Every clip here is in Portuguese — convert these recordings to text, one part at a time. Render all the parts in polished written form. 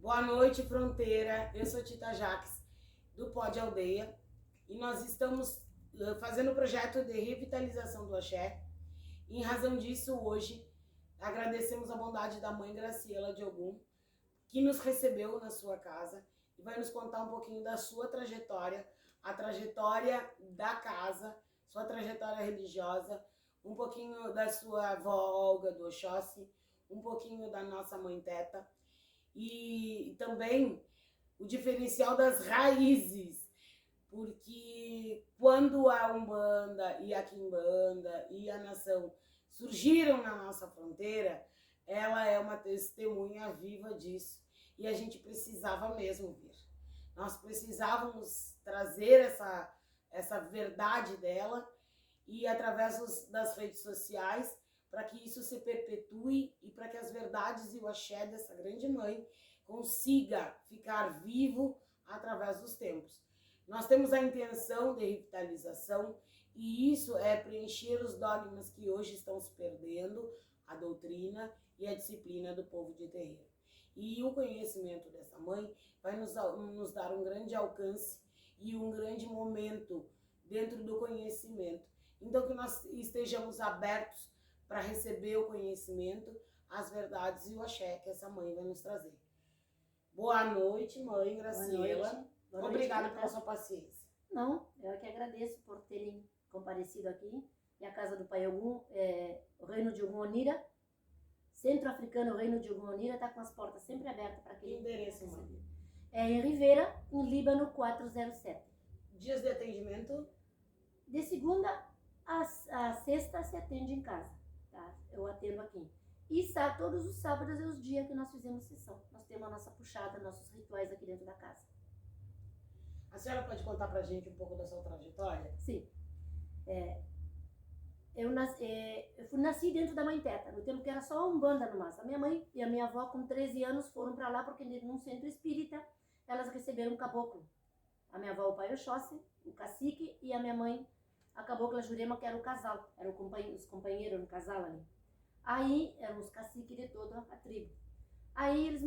Boa noite, Fronteira. Eu sou Tita Jaques, do Pod Aldeia, e nós estamos fazendo o projeto de revitalização do axé. Em razão disso, hoje, agradecemos a bondade da mãe Graciela de Ogum, que nos recebeu na sua casa e vai nos contar um pouquinho da sua trajetória, a trajetória da casa, sua trajetória religiosa, um pouquinho da sua avó Olga do Oxóssi, um pouquinho da nossa mãe Teta, e também o diferencial das raízes, porque quando a Umbanda e a Quimbanda e a Nação surgiram na nossa fronteira, ela é uma testemunha viva disso, e a gente precisava mesmo vir. Nós precisávamos trazer essa verdade dela, e através das redes sociais, para que isso se perpetue e para que as verdades e o axé dessa grande mãe consiga ficar vivo através dos tempos. Nós temos a intenção de revitalização, e isso é preencher os dogmas que hoje estão se perdendo, a doutrina e a disciplina do povo de terreiro. E o conhecimento dessa mãe vai nos dar um grande alcance e um grande momento dentro do conhecimento. Então, que nós estejamos abertos para receber o conhecimento, as verdades e o axé que essa mãe vai nos trazer. Boa noite, mãe Graciela. Boa noite, Obrigada pela sua paciência. Não, eu que agradeço por terem comparecido aqui. E a casa do Pai Ogum, o Reino de Ogum Onira, centro-africano, o Reino de Ogum Onira, está com as portas sempre abertas para quem... Que endereço, mãe? É em Rivera, em Líbano 407. Dias de atendimento? De segunda a sexta se atende em casa, tá? Eu atendo aqui. E todos os sábados é os dias que nós fizemos sessão. Nós temos a nossa puxada, nossos rituais aqui dentro da casa. A senhora pode contar pra gente um pouco da sua trajetória? Sim. Eu nasci dentro da Mãe Teta, no tempo que era só Umbanda no máximo. A minha mãe e a minha avó, com 13 anos, foram para lá porque num centro espírita elas receberam um caboclo. A minha avó, o Pai Oxóssi, o cacique, e a minha mãe, a cabocla Jurema, que era o casal, eram os companheiros no casal ali. Aí eram os caciques de toda a tribo. Aí eles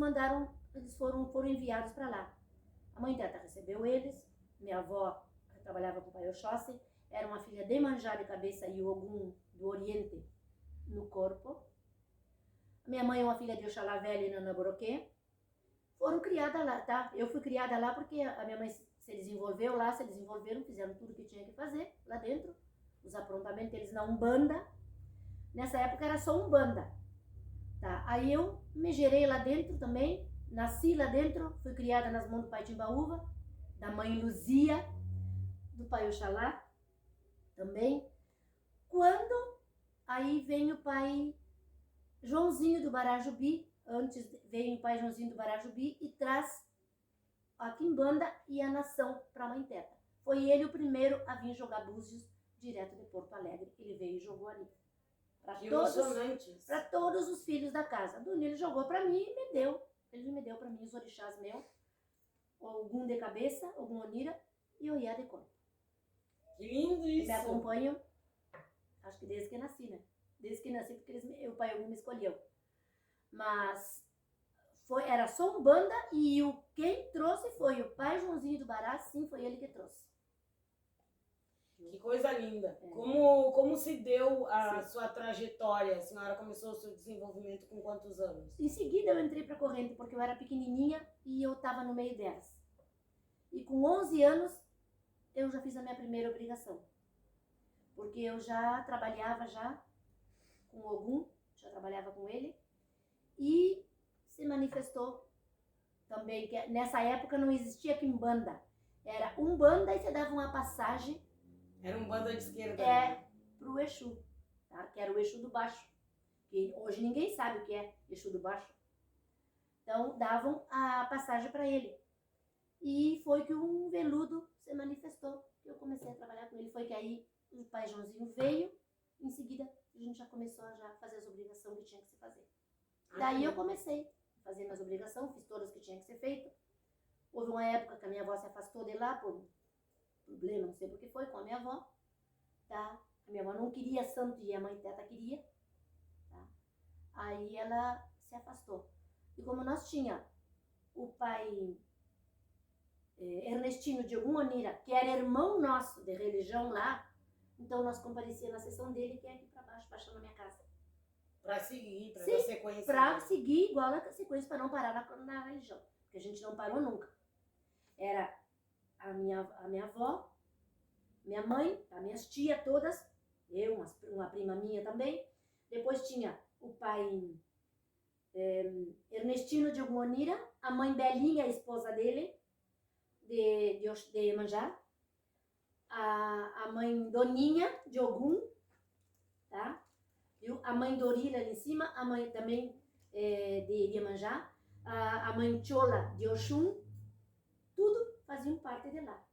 foram enviados para lá. A Mãe Teta recebeu eles, minha avó, que trabalhava com o Pai Oxóssi, era uma filha de Manjá de cabeça e Ogum do Oriente no corpo. Minha mãe é uma filha de Oxalá Velha e Nanaboroquê. Foram criadas lá, tá? Eu fui criada lá porque a minha mãe se desenvolveu lá, se desenvolveram, fizeram tudo que tinha que fazer lá dentro. Os aprontamentos deles na Umbanda. Nessa época era só Umbanda. Tá? Aí eu me gerei lá dentro também, nasci lá dentro, fui criada nas mãos do pai Timbaúva, da mãe Luzia, do pai Oxalá também. Quando aí vem o pai Joãozinho do Barajubi, antes vem o pai Joãozinho do Barajubi e traz a Quimbanda e a Nação para a Mãe Teta. Foi ele o primeiro a vir jogar búzios direto de Porto Alegre. Ele veio e jogou ali. Para todos os filhos da casa. Dona, ele jogou para mim e me deu. Ele me deu para mim os orixás meus, Ogum de cabeça, Ogum Onira e Oiá de corpo. Que lindo isso! Me acompanham, acho que desde que nasci, né? Desde que nasci, porque o pai Ogum me escolheu. Mas era só Umbanda e quem trouxe foi o pai Joãozinho do Bará, sim, foi ele que trouxe. Que coisa linda. Como se deu a sua trajetória? A senhora começou o seu desenvolvimento com quantos anos? Em seguida eu entrei para a corrente porque eu era pequenininha e eu estava no meio delas. E com 11 anos eu já fiz a minha primeira obrigação. Porque eu já trabalhava com o Ogum, já trabalhava com ele. E se manifestou também que nessa época não existia Quimbanda. Era Umbanda e você dava uma passagem. Era Umbanda de esquerda. Pro Exu, tá? Que era o Exu do Baixo. Que hoje ninguém sabe o que é Exu do Baixo. Então davam a passagem para ele. E foi que um veludo se manifestou, que eu comecei a trabalhar com ele. Foi que aí o pai Joãozinho veio, em seguida a gente já começou a fazer as obrigações que tinha que se fazer. Daí eu comecei a fazer minhas obrigações, fiz todas que tinha que ser feito. Houve uma época que a minha avó se afastou de lá por problema, não sei por que foi, com a minha avó. Tá? A minha avó não queria santo e a Mãe Teta queria. Tá? Aí ela se afastou. E como nós tinha o pai Ernestino de Ogum Onira, que era irmão nosso de religião lá, então nós comparecíamos na sessão dele, que é aqui para baixo, baixando a minha casa. Para seguir, para Sim, dar sequência. para seguir igual a sequência, para não parar na religião, porque a gente não parou nunca. Era a minha avó, minha mãe, as minhas tias todas, eu, uma prima minha também. Depois tinha o pai Ernestino de Ogum Onira, a mãe Belinha, a esposa dele, de Iemanjá, a mãe Doninha de Ogum, tá? Viu? A mãe Dorila ali em cima, a mãe também de Iemanjá, a mãe Chola de Oxum, tudo faziam parte de lá.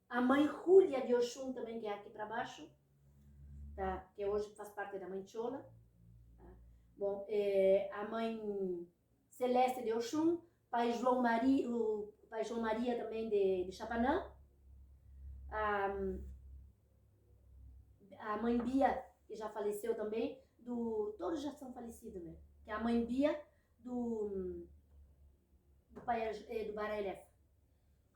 A mãe Júlia de Oxum também, que é aqui para baixo, tá? Que hoje faz parte da mãe Chola. Tá? Bom, a mãe Celeste de Oxum, pai João Maria, o pai João Maria também de Chapanã, a mãe Bia, que já faleceu também, todos já são falecidos, né? Que é a mãe Bia do pai do Barelef.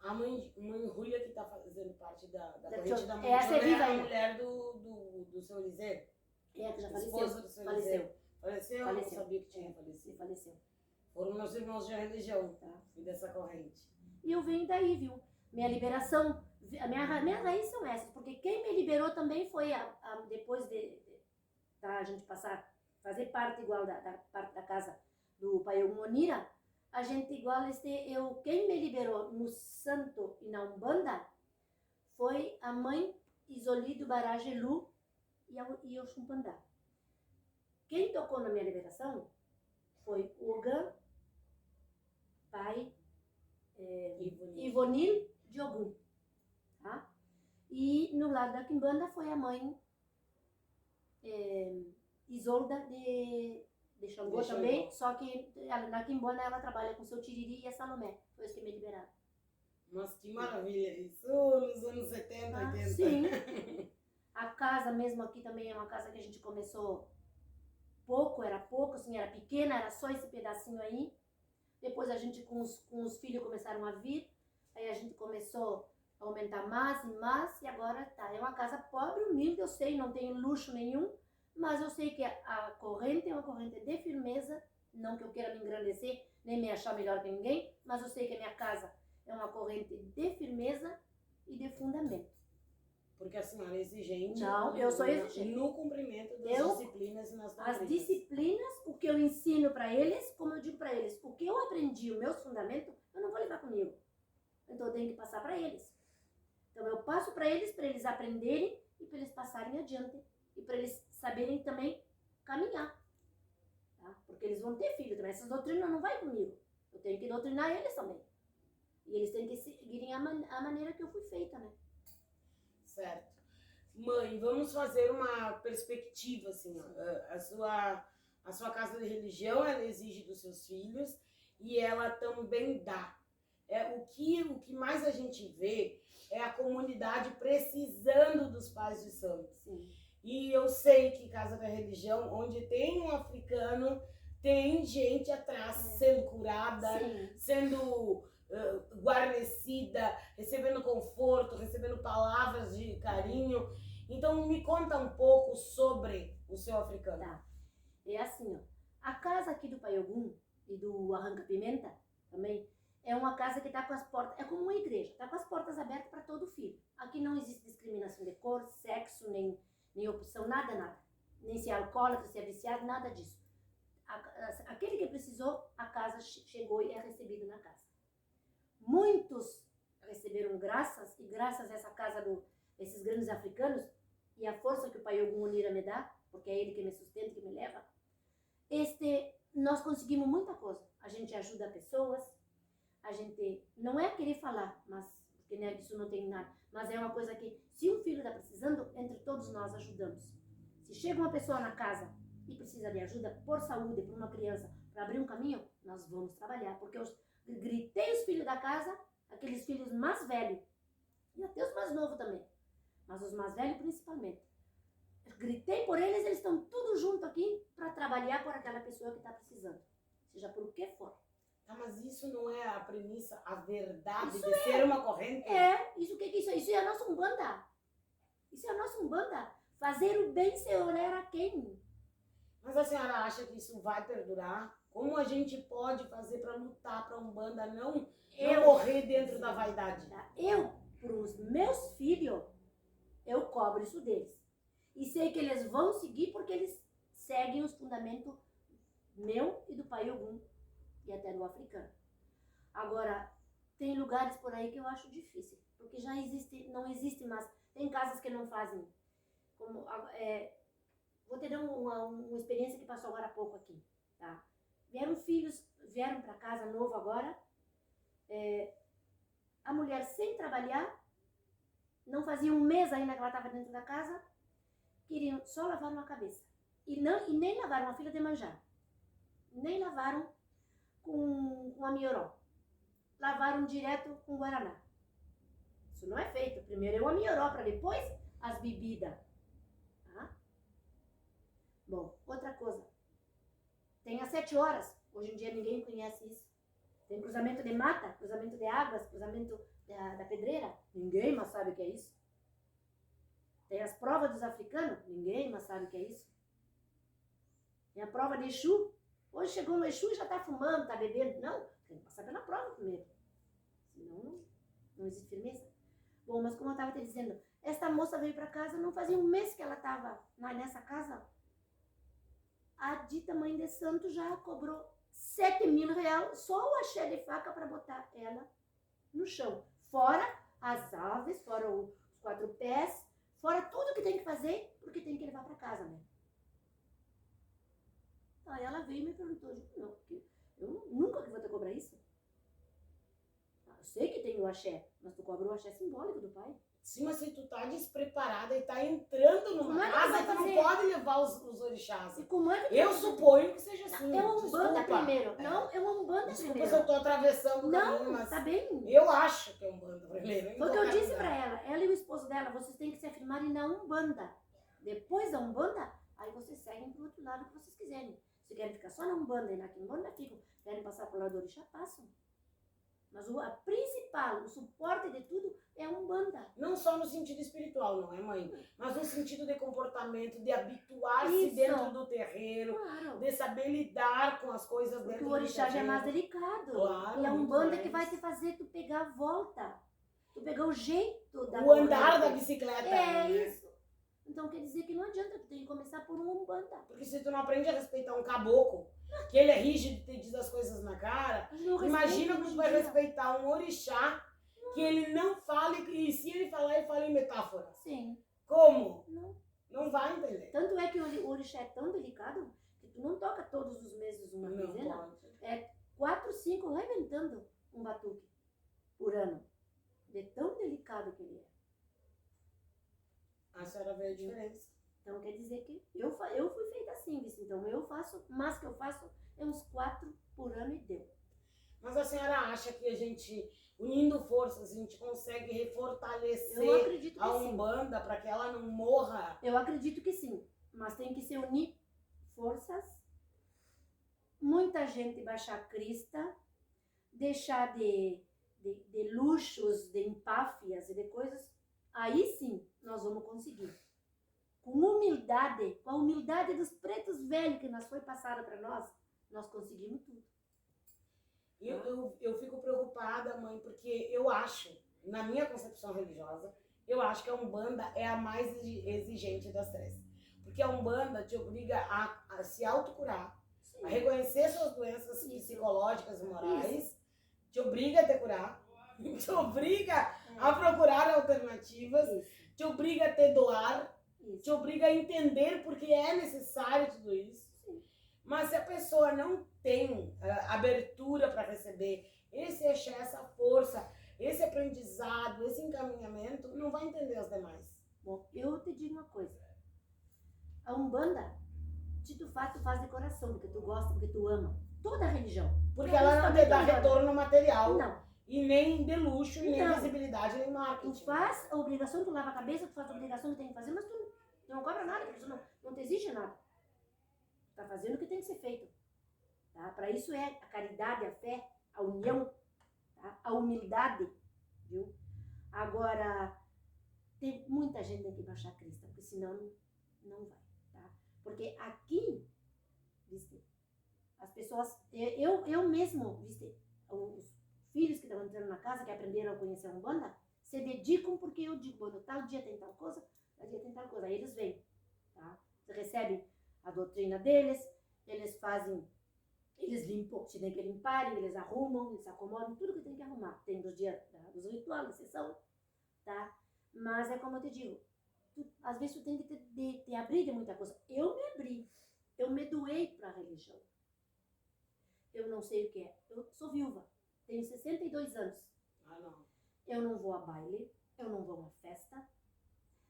A mãe Júlia, que está fazendo parte da corrente da mãe essa é viva a ainda. mulher do seu Eliseu? É, que já faleceu. Esposa do seu Eliseu. Faleceu? Eu não sabia que tinha falecido. Faleceu. Foram meus irmãos de religião, Tá. Fui dessa corrente. E eu venho daí, viu? Minha liberação, minha raiz são essas, porque quem me liberou também foi depois a gente fazer parte igual da parte da casa do pai Ogum Onira, a gente igual quem me liberou no santo e na Umbanda foi a mãe Isoli do Barajelu e o Xumpandá. Quem tocou na minha liberação foi o Ogã, pai Ivonil de Ogum, tá? E no lado da Quimbanda foi a mãe Isolda de Xangô também, só que na Quimbanda ela trabalha com seu Tiriri e a Salomé, foi os que me liberaram. Nossa, que maravilha isso, nos anos 70, 80. Sim. A casa mesmo aqui também é uma casa que a gente começou era pouco, assim, era pequena, era só esse pedacinho aí. Depois a gente com os filhos começaram a vir, aí a gente começou a aumentar mais e mais, e agora tá, é uma casa pobre, humilde, eu sei, não tem luxo nenhum, mas eu sei que a corrente é uma corrente de firmeza, não que eu queira me engrandecer, nem me achar melhor que ninguém, mas eu sei que a minha casa é uma corrente de firmeza e de fundamento. Porque a senhora é exigente. Não, eu sou exigente. No cumprimento das disciplinas e nas doutrinas. As disciplinas, o que eu ensino para eles, como eu digo para eles, o que eu aprendi, os meus fundamentos, eu não vou levar comigo. Então eu tenho que passar para eles. Então eu passo para eles aprenderem e para eles passarem adiante. E para eles saberem também caminhar. Tá? Porque eles vão ter filho também. Essas doutrinas não vai comigo. Eu tenho que doutrinar eles também. E eles têm que seguirem a maneira que eu fui feita, né? Certo. Mãe, vamos fazer uma perspectiva, assim, ó. A sua casa de religião, ela exige dos seus filhos e ela também dá. O que mais a gente vê é a comunidade precisando dos pais de santo. Sim. E eu sei que casa da religião, onde tem um africano, tem gente atrás sendo curada, Sim. sendo guarnecida, recebendo conforto, recebendo palavras de carinho. Então me conta um pouco sobre o seu africano. Tá. É assim, ó. A casa aqui do Pai Ogum e do Arranca Pimenta também é uma casa que está com as portas, é como uma igreja, está com as portas abertas para todo filho. Aqui não existe discriminação de cor, sexo, nem opção, nada. Nem se é alcoólatra, se é viciado, nada disso. Aquele que precisou, a casa chegou e é recebido na casa. Muitos receberam graças a essa casa desses grandes africanos e a força que o Pai Ogum Onira me dá, porque é ele que me sustenta, que me leva. Nós conseguimos muita coisa. A gente ajuda pessoas, a gente não é querer falar, mas porque né, isso não tem nada, mas é uma coisa que se um filho está precisando, entre todos nós ajudamos. Se chega uma pessoa na casa e precisa de ajuda por saúde, por uma criança, para abrir um caminho, nós vamos trabalhar, porque eu gritei os filhos da casa, aqueles filhos mais velhos, e até os mais novos também, mas os mais velhos principalmente. Eu gritei por eles, eles estão tudo junto aqui para trabalhar por aquela pessoa que está precisando, seja por o que for. Ah, mas isso não é a premissa, a verdade Isso de ser uma corrente? Isso o que é isso? Isso é a nossa Umbanda. Isso é a nossa Umbanda. Fazer o bem sem olhar a quem. Mas a senhora acha que isso vai perdurar? Como a gente pode fazer para lutar para a Umbanda não morrer dentro da vaidade? Eu, para os meus filhos, eu cobro isso deles. E sei que eles vão seguir porque eles seguem os fundamentos meu e do pai Ogum e até do africano. Agora, tem lugares por aí que eu acho difícil, porque já existe, não existe mais. Tem casas que não fazem. Como, vou te dar uma experiência que passou agora há pouco aqui, tá? Vieram para casa novo agora. A mulher sem trabalhar, não fazia um mês ainda que ela estava dentro da casa, queriam só lavar uma cabeça. E nem lavaram a filha de manjar. Nem lavaram com a mioró. Lavaram direto com guaraná. Isso não é feito. Primeiro é o amioró, para depois as bebidas. Tá? Bom, outra coisa. Tem às 7 horas. Hoje em dia ninguém conhece isso. Tem cruzamento de mata, cruzamento de águas, cruzamento da pedreira. Ninguém mais sabe o que é isso. Tem as provas dos africanos. Ninguém mais sabe o que é isso. Tem a prova de Exu. Hoje chegou no Exu e já está fumando, está bebendo. Não, tem que passar pela prova primeiro. Senão não existe firmeza. Bom, mas como eu estava te dizendo, esta moça veio para casa, não fazia um mês que ela estava nessa casa. A dita mãe de santo já cobrou 7.000 reais só o axé de faca para botar ela no chão. Fora as aves, fora os 4 pés, fora tudo que tem que fazer, porque tem que levar para casa, né? Aí ela veio e me perguntou, não, porque eu nunca que vou te cobrar isso. Eu sei que tem o axé, mas tu cobra o axé simbólico do pai. Sim, mas se tu tá despreparada e tá entrando numa casa, tu não pode levar os orixás. E como é que eu suponho que seja assim. É uma Umbanda primeiro. Não, é uma Umbanda primeiro. Desculpa se eu tô atravessando o caminho, não, mas tá bem. Eu acho que é Umbanda primeiro. Foi o que eu disse pra ela e o esposo dela, vocês têm que se afirmarem na Umbanda. Depois da Umbanda, aí vocês seguem pro outro lado que vocês quiserem. Se querem ficar só na Umbanda e na Quimbanda, ficam. Querem passar pro lado do orixá, passam. Mas a principal, o suporte de tudo é a Umbanda. Não só no sentido espiritual, não é, mãe? Mas no sentido de comportamento, de habituar-se dentro do terreiro, claro. De saber lidar com as coisas dentro do terreiro. Porque o orixá já é mais delicado. Claro, e a Umbanda que vai te fazer tu pegar a volta. Tu pegar o jeito da o andar da bicicleta. É isso. Então quer dizer que não adianta, tu tem que começar por uma Umbanda. Porque se tu não aprende a respeitar um caboclo, que ele é rígido e te diz as coisas na cara, imagina como tu vai respeitar um orixá que ele não fale, e se ele falar, ele fala em metáfora. Sim. Como? Não vai entender. Tanto é que o orixá é tão delicado que tu não toca todos os meses uma quinzena. É 4, 5 reventando um batuque por ano. De tão delicado que ele é. A senhora vê a diferença. Então quer dizer que eu fui feita assim, vice. Então eu faço, mas que eu faço é uns 4 por ano e deu. Mas a senhora acha que a gente, unindo forças, a gente consegue refortalecer a Umbanda para que ela não morra? Eu acredito que sim, mas tem que se unir forças, muita gente baixar a crista, deixar de luxos, de empáfias e de coisas, aí sim nós vamos conseguir. Com humildade, com a humildade dos pretos velhos que nós foi passada para nós conseguimos tudo. Eu fico preocupada, mãe, porque eu acho, na minha concepção religiosa, eu acho que a Umbanda é a mais exigente das 3. Porque a Umbanda te obriga a se autocurar, a reconhecer suas doenças psicológicas e morais, te obriga a te curar, te obriga a procurar alternativas, te obriga a te doar, te obriga a entender porque é necessário tudo isso. Mas se a pessoa não tem abertura para receber esse axé, essa força, esse aprendizado, esse encaminhamento, não vai entender as demais. Bom, eu te digo uma coisa. A Umbanda, tu faz de coração, porque tu gosta, porque tu ama. Toda a religião. Porque ela não te dá retorno material. Não. E nem de luxo, nem visibilidade, nem marketing. Tu faz a obrigação, tu lava a cabeça, tu faz a obrigação que tem que fazer, mas tu não cobra nada, porque tu não te exige nada. Tu tá fazendo o que tem que ser feito. Tá? Para isso é a caridade, a fé, a união, tá? A humildade, viu? Agora, tem muita gente que tem que baixar a crista, porque senão não vai, tá? Porque aqui, viste, as pessoas, eu mesmo, viste, os filhos que estão entrando na casa, que aprenderam a conhecer a Umbanda, se dedicam porque eu digo, quando tal dia tem tal coisa, tal dia tem tal coisa, aí eles vêm, tá? Você recebe a doutrina deles, eles fazem, eles limpam, se tem que limparem, eles arrumam, eles acomodam, tudo que tem que arrumar. Tem dos dias dos rituais, sessão, tá? Mas é como eu te digo, às vezes tu tem que te abrir de muita coisa. Eu me abri, eu me doei para a religião. Eu não sei o que é. Eu sou viúva, tenho 62 anos. Não. Eu não vou a baile, eu não vou a uma festa,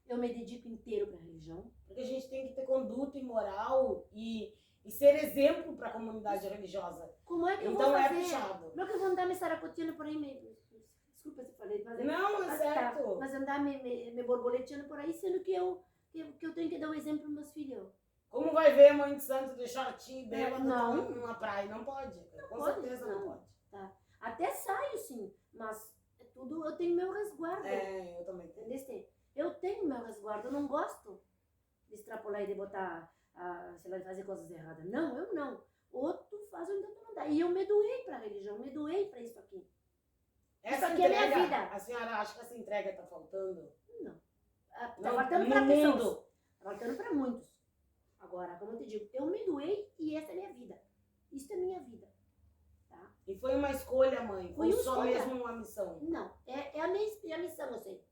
eu me dedico inteiro para a religião. Porque a gente tem que ter conduta e moral e ser exemplo para a comunidade religiosa. Como é que eu Então vou é fazer? puxado. Como é que eu vou andar me saracoteando por aí mesmo? Desculpa se eu falei, mas Não, é certo. Tá, mas andar me borboleteando por aí, sendo que eu tenho que dar um exemplo para meus filhos. Como vai ver a mãe de santo de shortinho e bêbado não. numa praia? Não pode. Com pode, certeza não pode. Tá. Até saio, sim, mas é tudo, eu tenho meu resguardo. Eu também tenho. Entendeste? Eu tenho meu resguardo, eu não gosto de extrapolar e de botar, sei lá, de fazer coisas erradas. Não, eu não. Outro faz, então tu não dá. E eu me doei pra religião, me doei pra isso aqui. Essa isso aqui é entrega, minha vida. a senhora acha que essa entrega tá faltando? Não. Tá Não, faltando no pra mundo. pessoas. Tá faltando pra muitos. Agora, como eu te digo, eu me doei e essa é minha vida. Isso é minha vida. Tá? E foi uma escolha, mãe? Foi ou uma só escolha. mesmo uma missão? Não, é a minha missão, eu sei.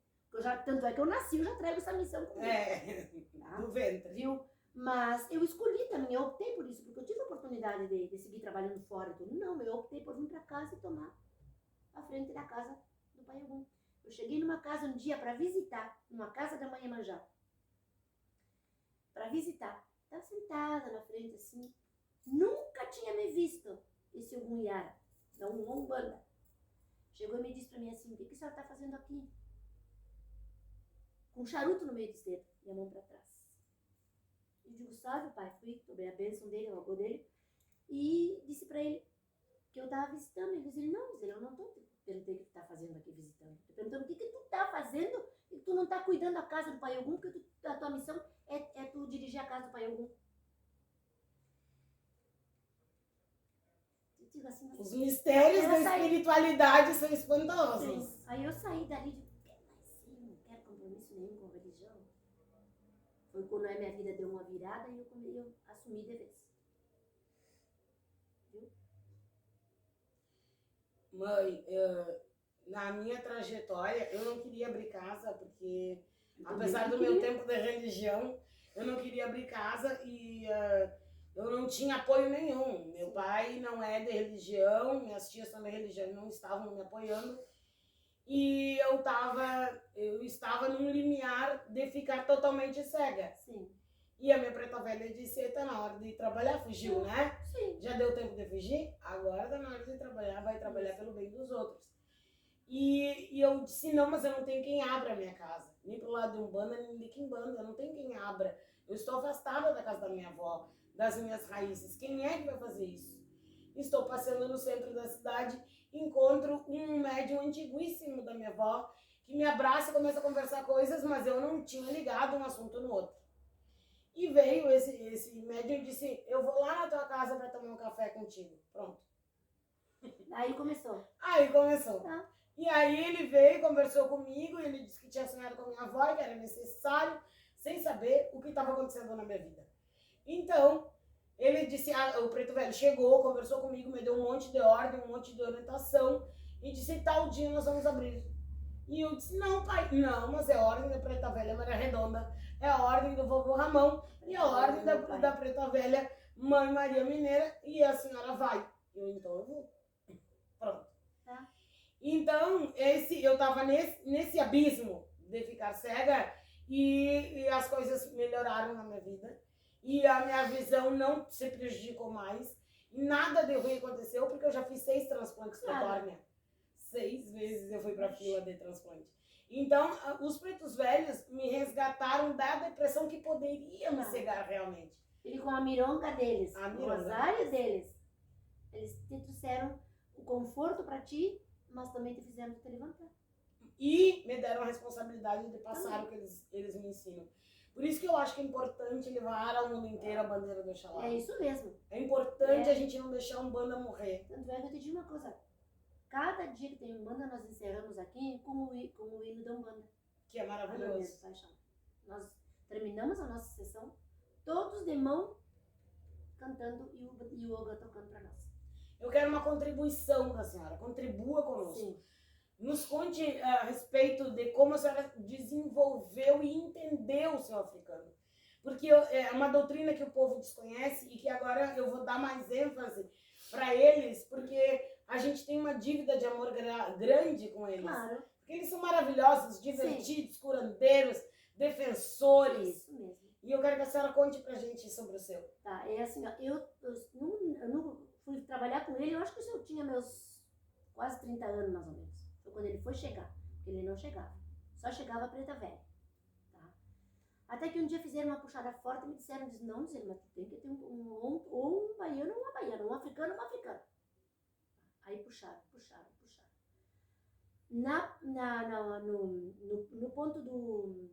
Tanto é que eu nasci, eu já trago essa missão comigo. Tá? Do ventre. Viu? Mas eu escolhi também, eu optei por isso, porque eu tive a oportunidade de seguir trabalhando fora e tudo. Não, eu optei por vir para casa e tomar a frente da casa do Pai Ogum. Eu cheguei numa casa um dia para visitar, numa casa da mãe Iemanjá. Para visitar. Estava sentada na frente assim. Nunca tinha me visto esse Ogum Yara, não uma Umbanda. Chegou e me disse para mim assim, o que a senhora está fazendo aqui? Com um charuto no meio dos dedos e a mão para trás. Eu digo, salve, pai. Fui, tomei a bênção dele, o avô dele, e disse pra ele que eu estava visitando. Ele disse, não, eu não estou perguntando o que tu tá fazendo aqui visitando. Estou perguntando o que tu tá fazendo e tu não tá cuidando da casa do Pai Ogum, porque a tua missão é tu dirigir a casa do Pai Ogum. Eu digo assim, Os mistérios da saí. espiritualidade são espantosos. Sim. Aí eu saí dali e digo, não quero compromisso nenhum com religião. Foi quando a minha vida deu uma virada e eu assumi de vez. Viu? Mãe, na minha trajetória, eu não queria abrir casa, porque apesar do meu tempo de religião, eu não queria abrir casa e eu não tinha apoio nenhum. Meu pai não é de religião, minhas tias são de religião e não estavam me apoiando. E eu estava num limiar de ficar totalmente cega. Sim. E a minha preta velha disse, está na hora de trabalhar, fugiu, né? Sim. Já deu tempo de fugir? Agora está na hora de trabalhar, vai trabalhar pelo bem dos outros. E eu disse, não, mas eu não tenho quem abra a minha casa. Nem pro lado de Umbanda, nem de Quimbanda, eu não tenho quem abra. Eu estou afastada da casa da minha avó, das minhas raízes. Quem é que vai fazer isso? Estou passeando no centro da cidade, encontro um médium antiguíssimo da minha avó, que me abraça e começa a conversar coisas, mas eu não tinha ligado um assunto no outro. E veio esse médium e disse, eu vou lá na tua casa para tomar um café contigo. Pronto. Aí começou. Aí começou. Tá. E aí ele veio, conversou comigo, ele disse que tinha sonhado com a minha avó, que era necessário, sem saber o que estava acontecendo na minha vida. Então, ele disse, o preto velho chegou, conversou comigo, me deu um monte de ordem, um monte de orientação, e disse, tal dia nós vamos abrir. E eu disse, não, pai, não, mas é a ordem da preta velha Maria Redonda, é a ordem do vovô Ramão, e a ordem da preta velha mãe Maria Mineira, e a senhora vai. Então eu vou. Pronto. Tá. Então, eu estava nesse abismo de ficar cega, e as coisas melhoraram na minha vida. E a minha visão não se prejudicou mais. E nada de ruim aconteceu, porque eu já fiz 6 transplantes de córnea. 6 vezes eu fui para a fila de transplante. Então, os pretos velhos me resgataram da depressão que poderia me cegar realmente. Ele com a mironga deles, A o mironga. rosário deles, eles te trouxeram o conforto para ti, mas também te fizeram te levantar. E me deram a responsabilidade de passar o que eles me ensinam. Por isso que eu acho que é importante levar ao mundo inteiro a bandeira do Oxalá. É isso mesmo. É importante a gente não deixar um banda morrer. Tanto é que eu te digo uma coisa. Cada dia que tem Umbanda, nós encerramos aqui com o hino da Umbanda. Que é maravilhoso. Nós terminamos a nossa sessão, todos de mão, cantando e o Oga tocando para nós. Eu quero uma contribuição da senhora. Contribua conosco. Sim. Nos conte a respeito de como a senhora desenvolveu e entendeu o seu africano. Porque é uma doutrina que o povo desconhece e que agora eu vou dar mais ênfase para eles, porque a gente tem uma dívida de amor grande com eles. Claro. Porque eles são maravilhosos, divertidos, sim, curandeiros, defensores. Isso mesmo. E eu quero que a senhora conte pra gente sobre o seu. Tá, é assim, ó, eu não fui trabalhar com ele, eu acho que eu tinha meus quase 30 anos, mais ou menos. Foi quando ele foi chegar, porque ele não chegava. Só chegava a preta velha. Tá? Até que um dia fizeram uma puxada forte e me disseram, não, mas tu tem que ter um baiano ou uma baiana, um africano ou uma africana. Aí puxaram. No ponto do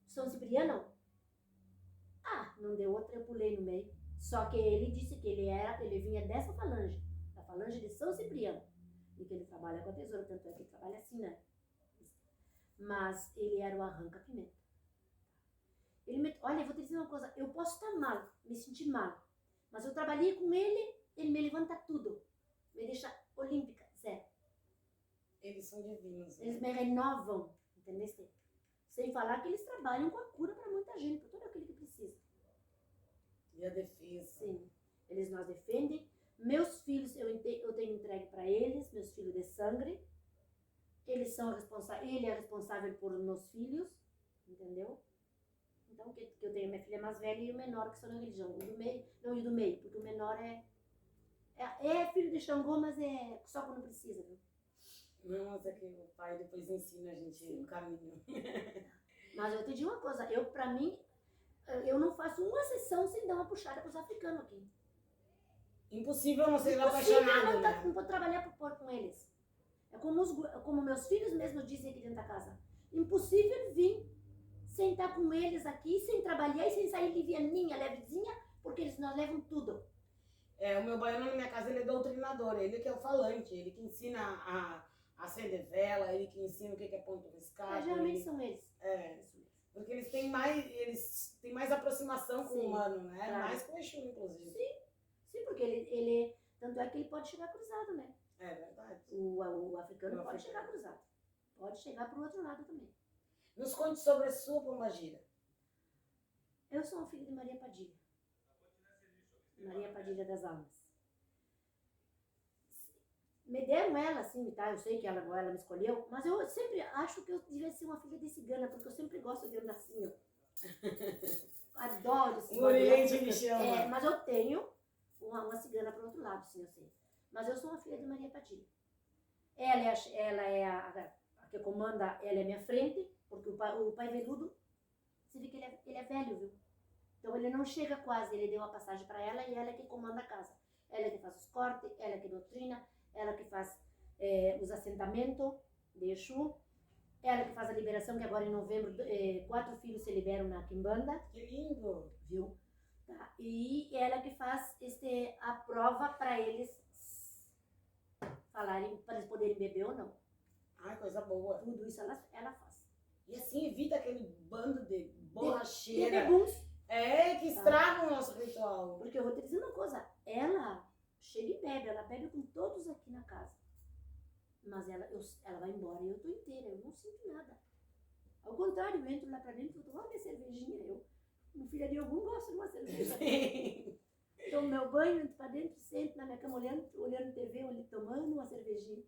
São Cipriano, não deu outra, eu pulei no meio. Só que ele disse que ele vinha dessa falange, da falange de São Cipriano, e que ele trabalha com a tesoura, tanto é que ele trabalha assim, né? Mas ele era o arranca-pimenta. Olha, eu vou te dizer uma coisa, eu posso estar mal, me sentir mal, mas eu trabalhei com ele me levanta tudo, me deixa olímpica, zero. Eles são divinos. Eles me renovam, entendeu? Sem falar que eles trabalham com a cura para muita gente, para todo aquele que precisa. E a defesa. Sim, eles nos defendem. Meus filhos, eu tenho entregue para eles, meus filhos de sangue. Ele é responsável por meus filhos, entendeu? Então, que eu tenho minha filha mais velha e o menor, que são na religião. O do meio, porque o menor é filho de Xangô, mas é só quando precisa, viu? Não, mas é que o pai depois ensina a gente o caminho. Mas eu te digo uma coisa, pra mim, eu não faço uma sessão sem dar uma puxada pros africanos aqui. Impossível não ser apaixonado, né? Não vou trabalhar com eles. É como meus filhos mesmo dizem aqui dentro da casa. Impossível vir sem estar com eles aqui, sem trabalhar e sem sair livianinha, levezinha, porque eles nos levam tudo. O meu baiano na minha casa, ele é doutrinador, ele que é o falante, ele que ensina a acender vela, ele que ensina o que é ponto riscado. Geralmente são eles. Porque eles têm mais aproximação com o humano, né? Claro. Mais com o Exu, inclusive. Sim, porque ele tanto é que ele pode chegar cruzado, né? É verdade. O africano pode chegar cruzado. Pode chegar pro outro lado também. Nos conte sobre a sua pombagira. Eu sou uma filha de Maria Padilha. Maria Padilha das Almas. Me deram ela, assim, tá? Eu sei que ela me escolheu, mas eu sempre acho que eu devia ser uma filha de cigana, porque eu sempre gosto de andar assim, ó. Adoro esse Oriente me chama. Mas eu tenho uma cigana pro outro lado, sim, eu sei. Mas eu sou uma filha de Maria Padilha. Ela é a que comanda, ela é minha frente, porque o pai veludo, você vê que ele é velho, viu? Então ele não chega quase, ele deu a passagem para ela e ela é que comanda a casa. Ela é que faz os cortes, ela é que doutrina, ela que faz os assentamentos de Exu, ela que faz a liberação, que agora em novembro 4 filhos se liberam na Quimbanda. Que lindo! Viu? Tá. E ela que faz a prova para eles falarem, para eles poderem beber ou não. Ai, coisa boa. Tudo isso ela faz. E assim evita aquele bando de borracheira. De bebuns. Que estragam o nosso ritual. Porque eu vou te dizer uma coisa, ela chega e bebe, ela bebe com todos aqui na casa. Mas ela vai embora e eu tô inteira, eu não sinto nada. Ao contrário, eu entro lá pra dentro e falo, olha minha cervejinha, meu filho de algum gosta de uma cerveja. Tomo meu banho, entro pra dentro, sento na minha cama olhando TV, tomando uma cervejinha.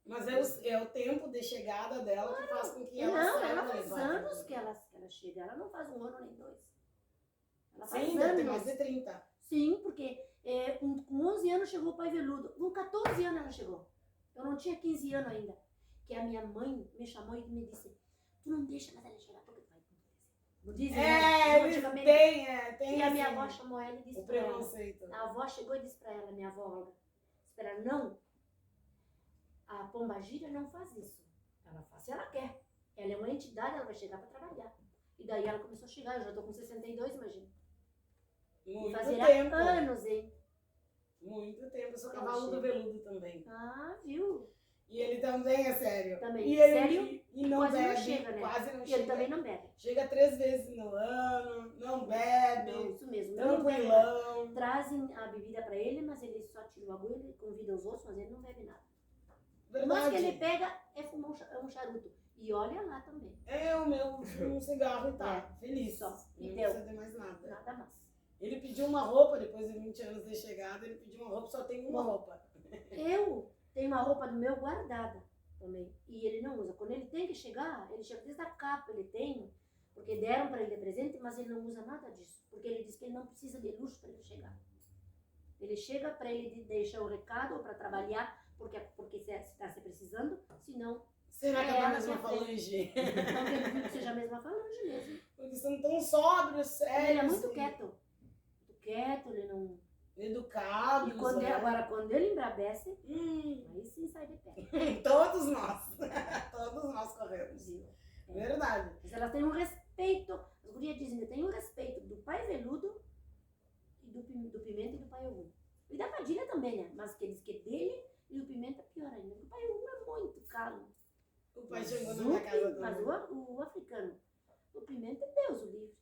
Mas é o tempo de chegada dela que faz com que ela Não, saia. ela faz anos que ela chega, ela não faz 1 ano nem 2. Ela faz Sim, anos. tem mais de 30. Sim, porque com 11 anos chegou o pai veludo. Com 14 anos ela chegou. Eu não tinha 15 anos ainda. Que a minha mãe me chamou e me disse, tu não deixa mais ela chegar porque tu vai acontecer. Não dizem, né? Tem E a minha avó chamou ela e disse o pra ela. preconceito. A avó chegou e disse pra ela, minha avó Olga, esperar. Não. A pombagira não faz isso. Ela faz se ela quer. Ela é uma entidade, ela vai chegar para trabalhar. E daí ela começou a chegar. Eu já tô com 62, imagina. Muito Fazerá tempo. anos, hein? Muito tempo. Eu sou Ela cavalo do chega. veludo também. Ah, viu? E ele também é sério. Também. E ele Sério? e não Quase não bebe. chega, né? Quase não E ele chega. também não bebe. Chega 3 vezes no ano, não bebe, Não, isso mesmo. Não bebe nada. tranquilão. Trazem a bebida para ele, mas ele só tira o bagulho, ele convida os outros, mas ele não bebe nada. O Verdade. mais que ele pega é fumar um charuto. E olha lá também. É o meu um cigarro e tá. É, Feliz. só. Não E precisa deu. ter mais nada. Nada mais. Ele pediu uma roupa, depois de 20 anos de chegada, ele pediu uma roupa, só tem uma roupa. Eu tenho uma roupa do meu guardada também. E ele não usa. Quando ele tem que chegar, ele chega desde a capa, ele tem, porque deram para ele de presente, mas ele não usa nada disso. Porque ele diz que ele não precisa de luxo para ele chegar. Ele chega para ele deixar o recado ou para trabalhar, porque está se precisando, senão Será que é É, da na mesma minha frente. falange? não que ele viu que seja a mesma falange mesmo. Porque são tão sóbrios, sérios. Ele é muito quieto. Muito quieto, ele não... Educados. E quando né? agora, quando ele embravece, Hum, aí sim sai de pé. todos nós. Todos nós corremos. Viu? É. Verdade. Mas elas têm um respeito, as gurias dizem que tem um respeito do pai veludo e do Pimenta e do pai Ogum. E da Padilha também, né? Mas que diz que dele e o Pimenta é pior ainda. O pai Ogum é muito calmo. O pai chegou na minha casa Mas também. o africano, o Pimenta é Deus o livre.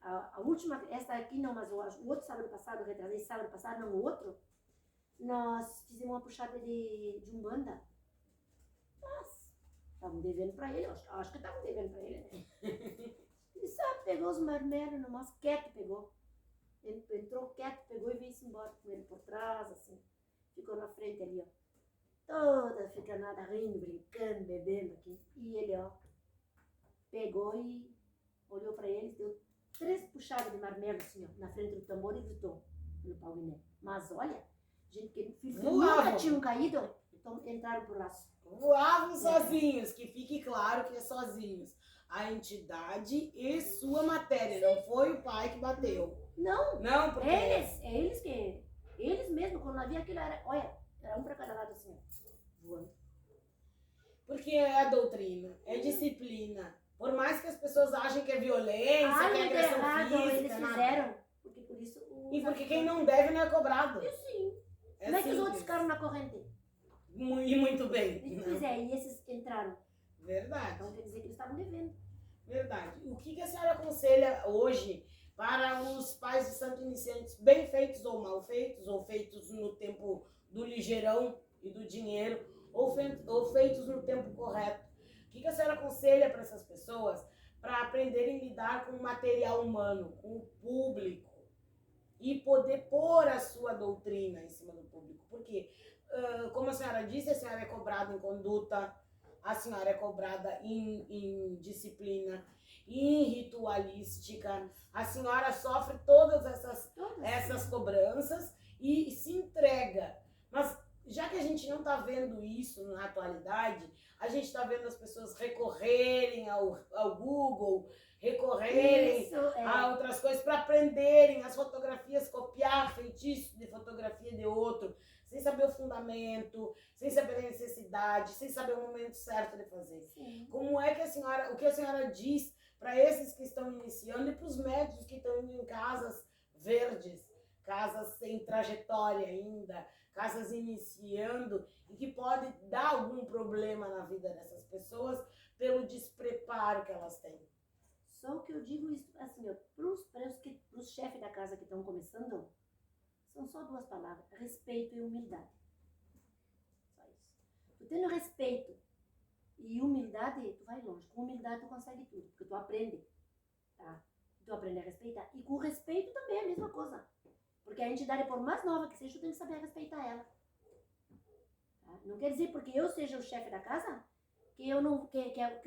A última, esta aqui não, mas o outro sábado passado, retrasei sábado passado, não, o outro, nós fizemos uma puxada de Umbanda. Mas, estavam devendo pra ele, acho que estavam devendo pra ele, né? Ele só pegou os marmelos, mas quieto pegou. Ele entrou quieto, pegou e veio-se embora com ele por trás, assim. Ficou na frente ali, ó. Toda ficanada, rindo, brincando, bebendo aqui. E ele, ó, pegou e olhou pra ele, deu 3 puxadas de marmelo, assim, ó, na frente do tambor e gritou no pau Guiné. Mas olha, gente que nunca tinham caído, então entraram pro laço. Voavam sozinhos, que fique claro que é sozinhos. A entidade e sua matéria, não foi o pai que bateu. Não, Não, porque... eles mesmo, quando havia aquilo, olha, era um pra cada lado assim, ó, voando. Porque é a doutrina, é disciplina. Por mais que as pessoas achem que é violência, que é agressão errado, física, eles nada. fizeram, porque por isso... E porque quem não deve não é cobrado. Eu sim. É Como é que os outros simples. ficaram na corrente? E muito bem. Pois é, e esses entraram. Verdade. Então quer dizer que eles estavam devendo. Verdade. O que a senhora aconselha hoje para os pais de santo iniciantes, bem feitos ou mal feitos, ou feitos no tempo do ligeirão e do dinheiro, ou feitos no tempo correto? O que a senhora aconselha para essas pessoas para aprenderem a lidar com o material humano, com o público, e poder pôr a sua doutrina em cima do público? Porque, como a senhora disse, a senhora é cobrada em conduta, a senhora é cobrada em disciplina, em ritualística, a senhora sofre todas essas cobranças e se entrega. Mas já que a gente não está vendo isso na atualidade, a gente está vendo as pessoas recorrerem ao Google, recorrerem Isso, é. a outras coisas para aprenderem as fotografias, copiar feitiço de fotografia de outro, sem saber o fundamento, sem saber a necessidade, sem saber o momento certo de fazer. Sim. Como é que o que a senhora diz para esses que estão iniciando e para os médicos que estão indo em casas verdes, casas sem trajetória ainda, casas iniciando e que pode dar algum problema na vida dessas pessoas pelo despreparo que elas têm? Só o que eu digo isso, assim, para os chefes da casa que estão começando, são só 2 palavras: respeito e humildade. Só isso. Tu tendo respeito e humildade, tu vai longe. Com humildade tu consegue tudo, porque tu aprende, tá? Tu aprende a respeitar. E com respeito também é a mesma coisa. Porque a entidade, por mais nova que seja, tu tem que saber respeitar ela. Tá? Não quer dizer porque eu seja o chefe da casa, que eu não, que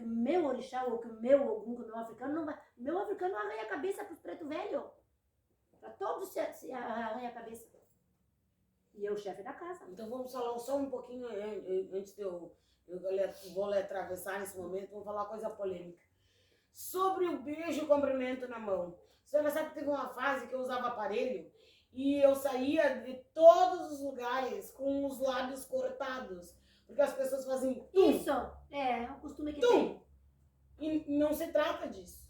o meu orixá ou que o meu Ogum, que o meu africano não vai. O meu africano arranha a cabeça pros preto velho. Pra todos se arranha a cabeça. E eu, chefe da casa. Então vamos falar só um pouquinho antes de eu vou lhe atravessar nesse momento, vamos falar uma coisa polêmica. Sobre o beijo e o cumprimento na mão. A senhora sabe que teve uma fase que eu usava aparelho e eu saía de todos os lugares com os lábios cortados. Porque as pessoas fazem tum. Isso, é o costume que Tum. tem. E não se trata disso.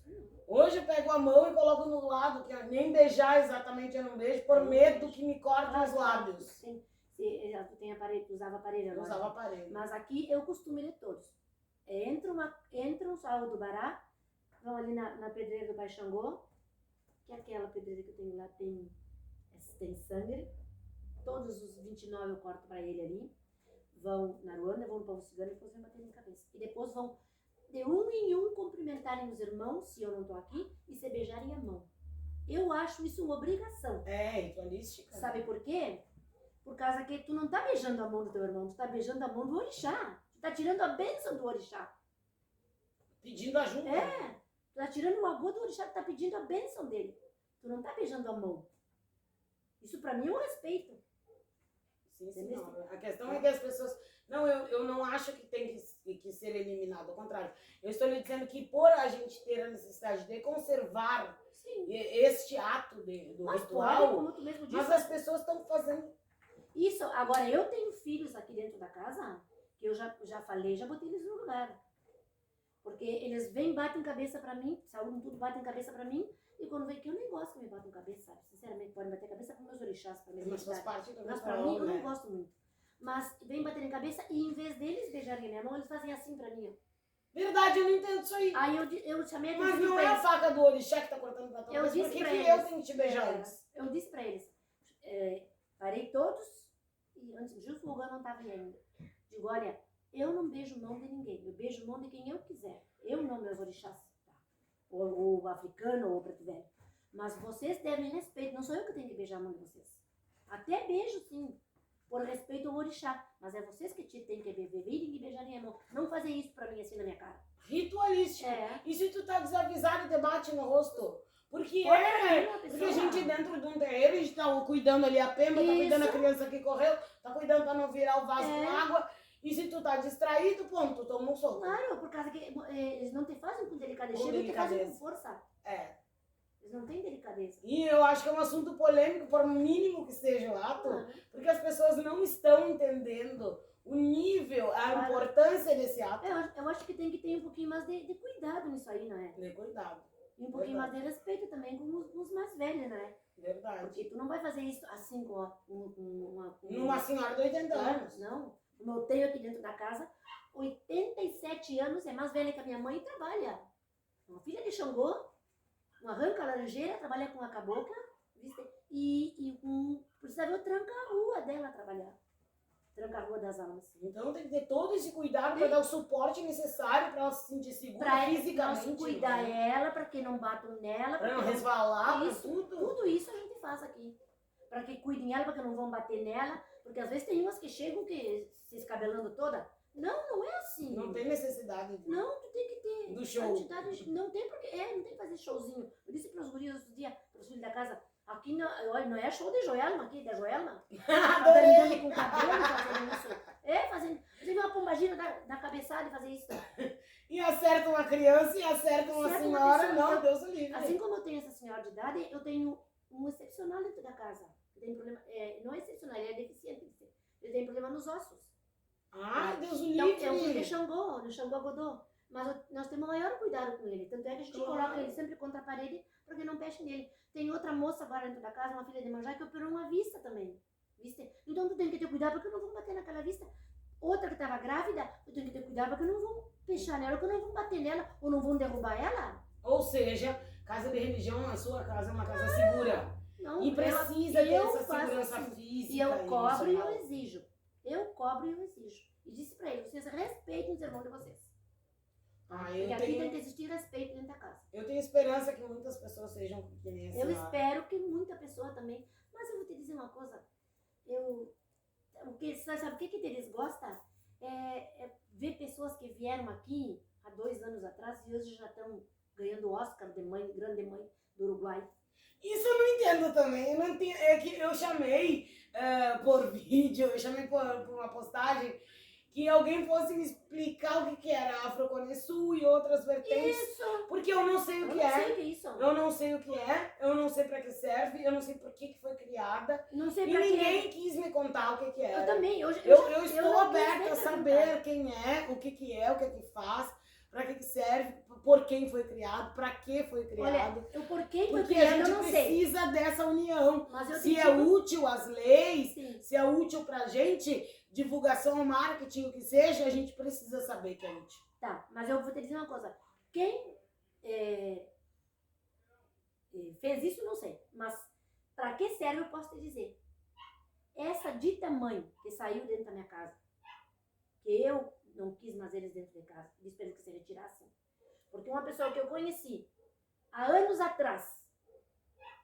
Hoje eu pego a mão e coloco no lado, que nem beijar exatamente eu não beijo, por medo que me cortem os lábios. Sim. Tu tem aparelho, tu usava aparelho Eu agora. usava aparelho. Mas aqui é o costume de todos. Entram, saem do Bará, vão ali na pedreira do Pai Xangô, que é aquela pedreira que eu tenho lá, tem sangue. Todos os 29 eu corto para ele ali. Vão na Ruanda, vão no Povo Cigano e depois vão bater na cabeça. E depois vão de um em um cumprimentarem os irmãos, se eu não estou aqui, e se beijarem a mão. Eu acho isso uma obrigação. É, ritualística. Sabe por quê? Por causa que tu não tá beijando a mão do teu irmão, tu tá beijando a mão do orixá. Tu tá tirando a bênção do orixá. Pedindo ajuda. É, tu tá tirando o agô do orixá, tu tá pedindo a bênção dele. Tu não tá beijando a mão. Isso pra mim é um respeito. Sim, senhora. A questão é que as pessoas... Não, eu não acho que tem que ser eliminado. Ao contrário. Eu estou lhe dizendo que por a gente ter a necessidade de conservar este ato do ritual, como tu mesmo disse, mas as pessoas estão fazendo... Isso. Agora, eu tenho filhos aqui dentro da casa que eu já falei, já botei eles no lugar. Porque eles vêm, batem cabeça pra mim, saúde tudo, batem cabeça pra mim, e quando vem que eu nem gosto que me batam cabeça, sabe? Sinceramente, podem bater cabeça com meus orixás, pra mim. Mas faz parte do Mas pra ritual, mim, eu né? não gosto muito. Mas vem bater em cabeça e em vez deles beijarem a minha mão, eles fazem assim pra mim. Ó. Verdade, eu não entendo isso aí. Aí eu chamei a Mas atenção não pra é a eles. faca do orixá que tá cortando pra tua Eu cabeça. disse Por que pra que eles, eu tenho que te beijar antes? Eu disse pra eles, parei todos, e antes justo o lugar não tava aí ainda. Digo, olha, eu não beijo mão de ninguém, eu beijo mão de quem eu quiser. Eu não, meus orixás, tá? Ou africano, ou preto velho. Mas vocês devem respeito, não sou eu que tenho que beijar a mão de vocês. Até beijo, sim, por respeito ao orixá. Mas é vocês que têm que virem e beijarem a mão. Não fazer isso pra mim assim na minha cara. Ritualístico. É. E se tu tá desavisado e te bate no rosto? Porque Pode é, cair uma porque pessoa. a gente dentro de um terreiro, a gente tá cuidando ali a pemba, tá cuidando a Isso. criança que correu, tá cuidando pra não virar o vaso É. com água. E se tu tá distraído, ponto, tu toma um soco. Claro, por causa que eles não te fazem com delicadeza, Com chegam e te fazem com delicadeza. força. É. Eles não têm delicadeza. E eu acho que é um assunto polêmico, por mínimo que seja o ato, Claro. porque as pessoas não estão entendendo o nível, a Claro. importância desse ato. Eu acho que tem que ter um pouquinho mais de cuidado nisso aí, não é? Ter cuidado. E um pouquinho Verdade. mais de respeito também com os mais velhos, não é? Verdade. Porque tu não vai fazer isso assim com Numa senhora de 80 anos. Não. Como eu tenho aqui dentro da casa, 87 anos, é mais velha que a minha mãe e trabalha. Uma filha de Xangô, uma arranca laranjeira, trabalha com a cabocla, viste? Precisa ver o tranca a rua dela trabalhar. Tranca a rua das almas. Então tem que ter todo esse cuidado para dar o suporte necessário para ela se sentir segura Pra fisicamente. nós cuidar né? ela, para que não batam nela. Pra não porque resvalar, pra Isso, tudo. Tudo isso a gente faz aqui. Para que cuidem ela, para que não vão bater nela. Porque às vezes tem umas que chegam que se escabelando toda. Não é assim. Não tem necessidade de... Não, tu tem que ter Do show. quantidade. Não tem porque. Não tem que fazer showzinho. Eu disse para os gurios outro dia, para os filhos da casa, aqui não é show de Joelma, aqui, da Joelma. Tá brincando com o cabelo, fazendo isso. Fazendo uma pombagira da cabeçada e fazer isso. E acerta uma criança e acerta uma Acerta uma senhora. pessoa. Não, Deus o livre. Assim como eu tenho essa senhora de idade, eu tenho um excepcional dentro da casa. Tem problema, não é excepcional, ele é deficiente. Ele tem problema nos ossos. Ai, Deus o Então, livre. é um de Xangô, no Xangô Godô. Mas nós temos maior cuidado com ele. Tanto é que a gente Claro. coloca ele sempre contra a parede para que não peche nele. Tem outra moça agora dentro da casa, uma filha de Manjá, que operou uma vista também. Viste? Então tu tem que ter cuidado porque não vão bater naquela vista. Outra que estava grávida, eu tenho que ter cuidado porque não vão fechar nela, porque não vão bater nela ou não vão derrubar ela. Ou seja, casa de religião, a sua casa é uma casa segura. Não, E precisa ter eu essa faço segurança assim. física. E eu cobro e eu emocional. exijo. Eu cobro e eu exijo. E disse pra ele, vocês respeitem os irmãos de vocês. Ah, Porque aqui tem que existir respeito dentro da casa. eu tenho esperança que muitas pessoas sejam que nem a Eu senhora. espero que muita pessoa também. Mas eu vou te dizer uma coisa. Sabe o que eles gostam? É ver pessoas que vieram aqui há 2 anos atrás e hoje já estão ganhando o Oscar de mãe, grande mãe do Uruguai. Isso eu não entendo também. Eu não entendo, é que eu chamei por vídeo, eu chamei por uma postagem que alguém fosse me explicar o que era Afroconesul e outras vertentes. Isso. Porque eu não sei o que Eu não é. sei o que é isso. Eu não sei o que é, eu não sei pra que serve, eu não sei por que foi criada. Não sei E pra ninguém quê. quis me contar o que era. Eu também. Hoje, Eu estou não aberta quis a nem saber perguntar. quem é, o que é, o que faz, pra que serve, por quem foi criado, pra que foi criado. Olha, o porquê foi Porque a criado eu gente não sei. precisa dessa união. Mas eu Se te é digo- útil às leis, Sim. se é útil pra gente, divulgação, marketing, o que seja, a gente precisa saber que é útil. Tá, mas eu vou te dizer uma coisa. Quem fez isso, não sei. Mas pra que serve, eu posso te dizer. Essa dita mãe que saiu dentro da minha casa, que eu não quis mais eles dentro de casa, disse pra eles que se retirassem. Porque uma pessoa que eu conheci há anos atrás,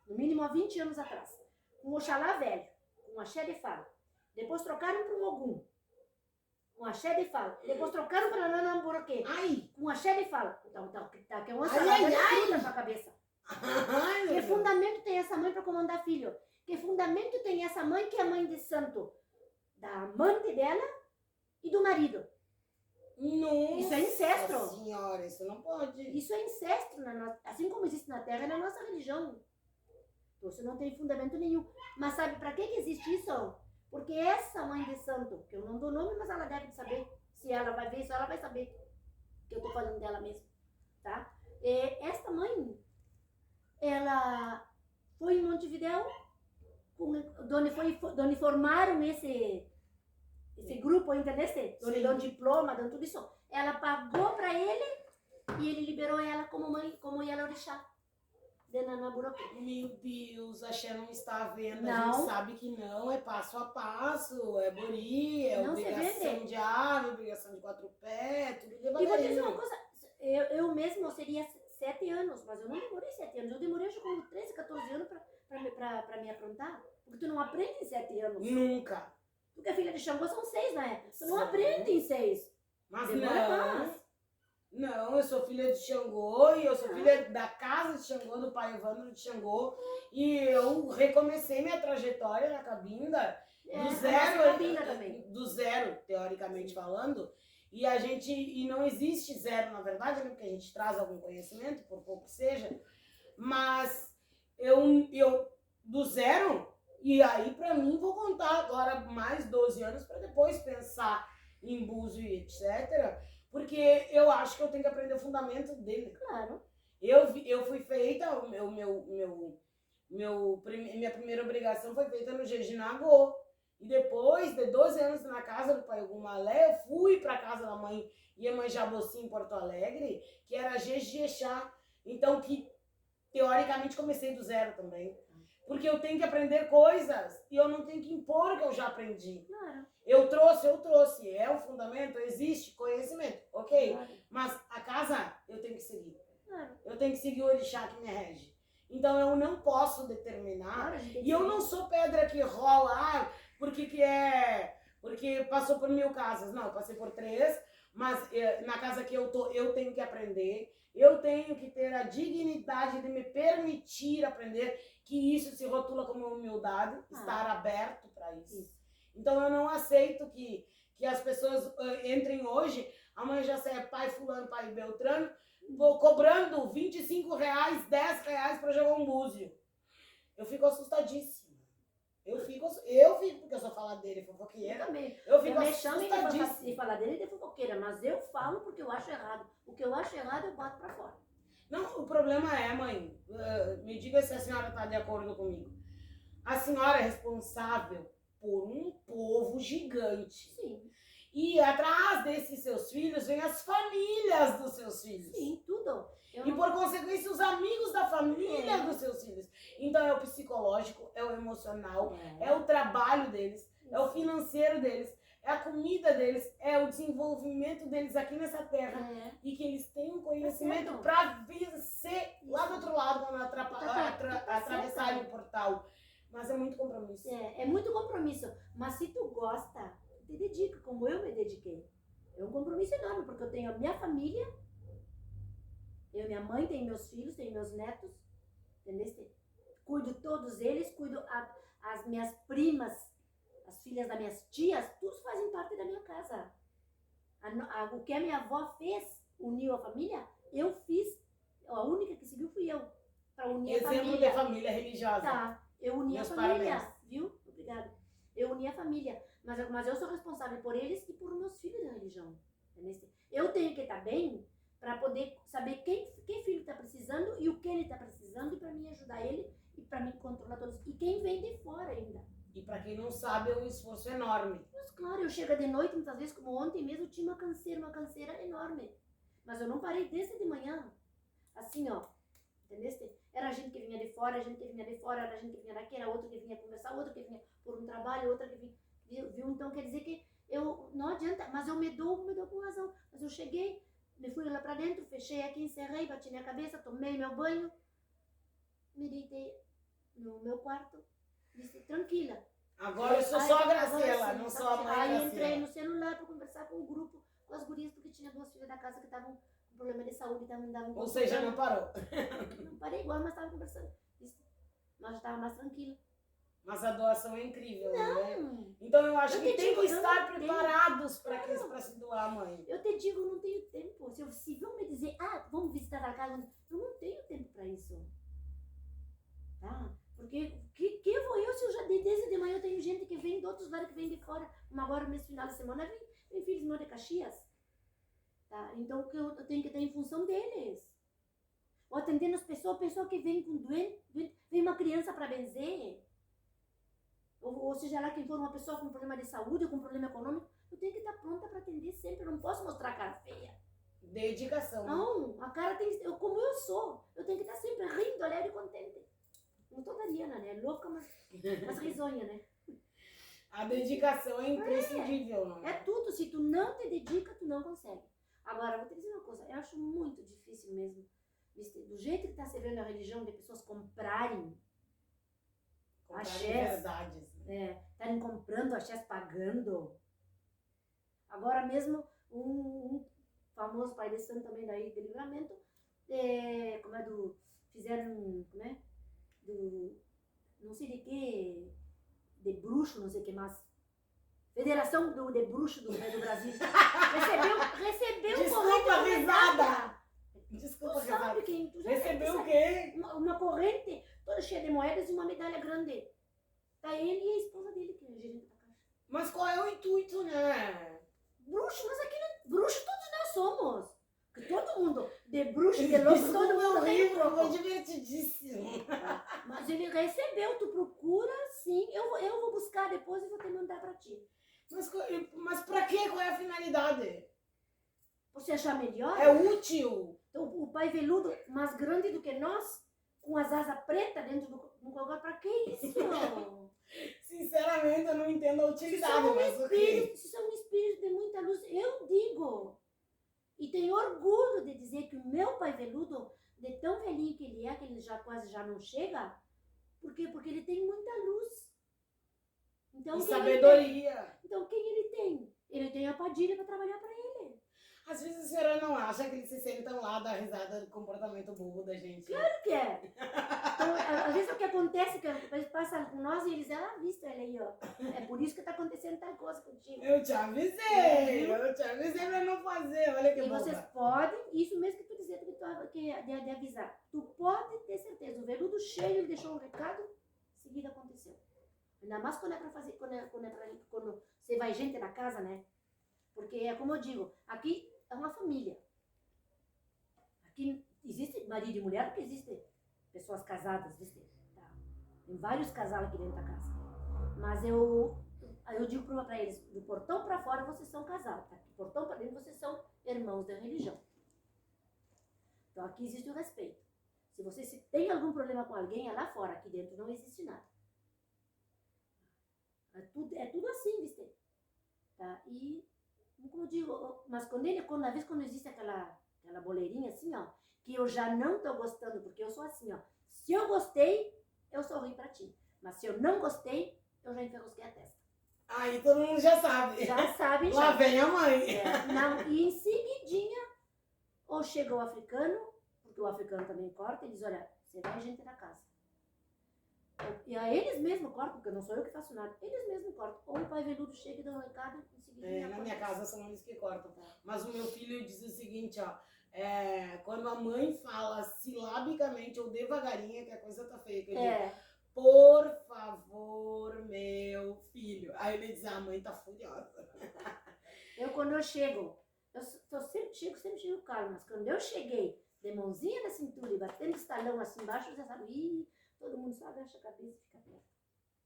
no mínimo há 20 anos atrás, com Oxalá velho, com axé de fala, depois trocaram para um Ogum, com axé de fala, depois trocaram para Nanamburoquê, Ai! com axé de fala. Então, tá, que é uma Ai, salada ai, ai! tudo na sua cabeça. Ai, meu Que Deus. fundamento tem essa mãe para comandar filho? Que fundamento tem essa mãe que é mãe de santo? Da amante dela e do marido. Nossa Isso é incesto. Senhora, isso não pode. Isso é incesto, assim como existe na Terra, é na nossa religião. Então, isso não tem fundamento nenhum. Mas sabe para que existe isso? Porque essa mãe de santo, que eu não dou nome, mas ela deve saber. Se ela vai ver isso, ela vai saber que eu tô falando dela mesmo, tá? Esta mãe, ela foi em Montevidéu, onde formaram esse grupo, entendeste? Onde Sim. dão diploma, dão tudo isso. Ela pagou para ele e ele liberou ela como mãe, como ela orixá de Nanamburoquê. Meu Deus, a Xé não está à venda. Não. A gente sabe que não, é passo a passo, é bori, é Não se obrigação vende. de ave, obrigação de 4 pés, tudo E vou te devagarinho. dizer uma coisa, eu mesmo seria 7 anos, mas eu não demorei 7 anos, eu demorei acho como 13, 14 anos pra me aprontar, porque tu não aprende em 7 anos. Nunca. Porque a filha de Xangô são 6, né? Tu não Sim. aprende em 6. Mas Demora não. mais. Não, eu sou filha de Xangô e eu sou filha da casa de Xangô, do pai Evandro de Xangô. E eu recomecei minha trajetória na Cabinda do A zero. nossa Cabinda também. Do zero, teoricamente falando. E não existe zero, na verdade, né? Porque a gente traz algum conhecimento, por pouco que seja. Mas eu do zero, e aí pra mim vou contar agora mais 12 anos para depois pensar em Búzio e etc. Porque eu acho que eu tenho que aprender o fundamento dele. Claro. Eu fui feita, minha primeira obrigação foi feita no Jejinagô. E depois de 12 anos na casa do pai Ogummalé, eu fui para casa da mãe Iemanjá Bossi em Porto Alegre, que era Jejiexá. Então, que teoricamente comecei do zero também. Porque eu tenho que aprender coisas e eu não tenho que impor o que eu já aprendi. Claro. Eu trouxe. É um fundamento, existe conhecimento, ok? Claro. Mas a casa eu tenho que seguir. Claro. Eu tenho que seguir o orixá que me rege. Então eu não posso determinar. Claro, a gente tem que E eu seguir. não sou pedra que rola, porque passou por 1000 casas. Não, eu passei por 3, mas na casa que eu tô, eu tenho que aprender. Eu tenho que ter a dignidade de me permitir aprender, que isso se rotula como humildade, estar aberto para isso. Então eu não aceito que as pessoas entrem hoje, amanhã já sai pai fulano, pai Beltrano, vou cobrando R$25, R$10 para jogar um búzio. Eu fico assustadíssima. Eu fico porque eu sou faladeira e fofoqueira. Eu também. Eu fico me chamem assustadíssima. de faladeira e de fofoqueira, mas eu falo porque eu acho errado. O que eu acho errado, eu boto pra fora. Não, o problema é, mãe, me diga se a senhora está de acordo comigo. A senhora é responsável por um povo gigante. Sim. E atrás desses seus filhos vem as famílias dos seus filhos. Sim, tudo. E por consequência os amigos da família dos seus filhos. Então é o psicológico, é o emocional, é o trabalho deles, é o financeiro deles, é a comida deles, é o desenvolvimento deles aqui nessa terra. E que eles tenham conhecimento para vencer lá do outro lado quando atravessarem o portal. Mas é muito compromisso. É muito compromisso. Mas se tu gosta, te dedica, como eu me dediquei. É um compromisso enorme, porque eu tenho a minha família, eu, minha mãe, tenho meus filhos, tenho meus netos, entendeu? Cuido todos eles, cuido as minhas primas, as filhas das minhas tias, todos fazem parte da minha casa. O que a minha avó fez, uniu a família, eu fiz. A única que seguiu fui eu. Para unir a família. Exemplo de família religiosa. Tá, eu uni Meus a família, parabéns. viu? Obrigada. Eu uni a família, mas eu sou responsável por eles e por meus filhos da religião. Eu tenho que estar bem para poder saber quem filho está precisando e o que ele está precisando e para mim ajudar ele e para mim controlar todos. E quem vem de fora ainda. E para quem não sabe, é um esforço enorme. Mas claro, eu chego de noite, muitas vezes, como ontem mesmo, eu tinha uma canseira enorme. Mas eu não parei desde de manhã. Assim, ó. Entendeu? Era gente que vinha de fora, era gente que vinha daqui, era outro que vinha conversar, outro que vinha por um trabalho, outra que vinha, viu? Então quer dizer que eu, não adianta, mas eu me dou com razão. Mas eu cheguei, me fui lá pra dentro, fechei aqui, encerrei, bati minha cabeça, tomei meu banho, me deitei no meu quarto, disse, tranquila. Agora eu sou só a Graciela, não sou a mãe Aí Graciela. entrei no celular para conversar com o grupo, com as gurias, porque tinha 2 filhas da casa que estavam com problema de saúde, davam Ou seja, não parou. Não parei igual, mas estava conversando. Mas estava mais tranquila. Mas a doação é incrível, né? Não, Então eu acho Eu que te tem digo, que eu estar não preparados para Claro. se doar, mãe. eu te digo, eu não tenho tempo. Se vão me dizer, vamos visitar a casa, eu não tenho tempo para isso. Tá? Porque que vou eu se eu já desde de manhã eu tenho gente que vem de outros lugares, que vem de fora. Como agora, nesse final de semana, vem filhos meus de Caxias. Tá? Então eu tenho que estar em função deles. Ou atendendo as pessoas que vem com doente, vem uma criança para benzer. Ou seja lá quem for, uma pessoa com problema de saúde ou com problema econômico, eu tenho que estar pronta para atender sempre. Eu não posso mostrar a cara feia. Dedicação. Não, a cara tem que ser, como eu sou. Eu tenho que estar sempre rindo, alegre e contente. Não toda Ariana, né? Louca, mas risonha, né? A dedicação é imprescindível, não É tudo. Se tu não te dedica, tu não consegue. Agora, eu vou te dizer uma coisa. Eu acho muito difícil mesmo. Do jeito que está se vendo a religião, de pessoas comprarem axés, verdades. estarem comprando axés, pagando. Agora mesmo, um famoso pai de santo também daí de Livramento, fizeram, não sei de que, de bruxo, não sei o que mais. Federação de Bruxo do Brasil. Recebeu Desculpa a risada. medalha. Desculpa, Tu sabe quem? Tu já recebeu deve o quê? uma corrente toda cheia de moedas e uma medalha grande. Tá ele e a esposa dele, que é a gerente da caixa. Mas qual é o intuito, né? Bruxo, mas aqui bruxo todos nós somos. Que todo mundo, de bruxo, de louco, todo mundo tem um Foi pouco. divertidíssimo. Mas ele recebeu, tu procura, sim. Eu vou buscar depois e vou te mandar pra ti. Mas pra quê? Qual é a finalidade? Por você achar melhor? É útil. Então, o pai veludo, mais grande do que nós, com as asas pretas dentro do cogó, pra que isso? Sinceramente, eu não entendo a utilidade, mas o quê? Se são um espírito de muita luz, eu digo. E tenho orgulho de dizer que o meu pai veludo, de tão velhinho que ele já quase já não chega, por quê? Porque ele tem muita luz. Então, E quem sabedoria. Então, quem ele tem? Ele tem a Padilha para trabalhar para ele. Às vezes a senhora não acha que eles se sentam lá, dá risada do comportamento burro da gente. Claro que é. Então, às vezes o que acontece é que eles passam com nós e eles dizem, vista ele aí, ó. É por isso que tá acontecendo tal coisa contigo. Eu te avisei pra não fazer, olha que E boba. vocês podem, isso mesmo que tu dizia, que é de avisar. Tu pode ter certeza, o veludo cheio, ele deixou um recado, em seguida aconteceu. Ainda mais quando é pra fazer, quando você vai gente na casa, né? Porque é como eu digo, aqui é uma família. Aqui existe marido e mulher, porque existe pessoas casadas, existe. Tá? Tem vários casais aqui dentro da casa. Mas eu digo para eles, do portão para fora vocês são casal, tá? Do portão para dentro vocês são irmãos da religião. Então aqui existe o respeito. Se você tem algum problema com alguém, é lá fora, aqui dentro não existe nada. É tudo assim, viste? Tá? E, como eu digo, mas quando existe aquela boleirinha assim, ó, que eu já não tô gostando, porque eu sou assim, ó. Se eu gostei, eu sorri pra ti. Mas se eu não gostei, eu já enferrusquei a testa. Aí todo mundo já sabe. Já sabe, Lá já. vem a mãe. E em seguidinha, ou chega o africano, porque o africano também corta, e diz, olha, você vai gente na casa. E a eles mesmos cortam, porque não sou eu que faço nada. Eles mesmos cortam. Ou o pai veludo chega e dá um recado em seguida. Na minha casa são eles que cortam. Mas o meu filho diz o seguinte, ó. Quando a mãe fala silabicamente ou devagarinho, que a coisa tá feia, que eu digo, por favor, meu filho. Aí ele diz, a mãe tá furiosa. Quando eu chego, sempre chego calma, mas quando eu cheguei de mãozinha na cintura e batendo o talão assim embaixo, já sabe, todo mundo só agacha a cabeça e fica perto.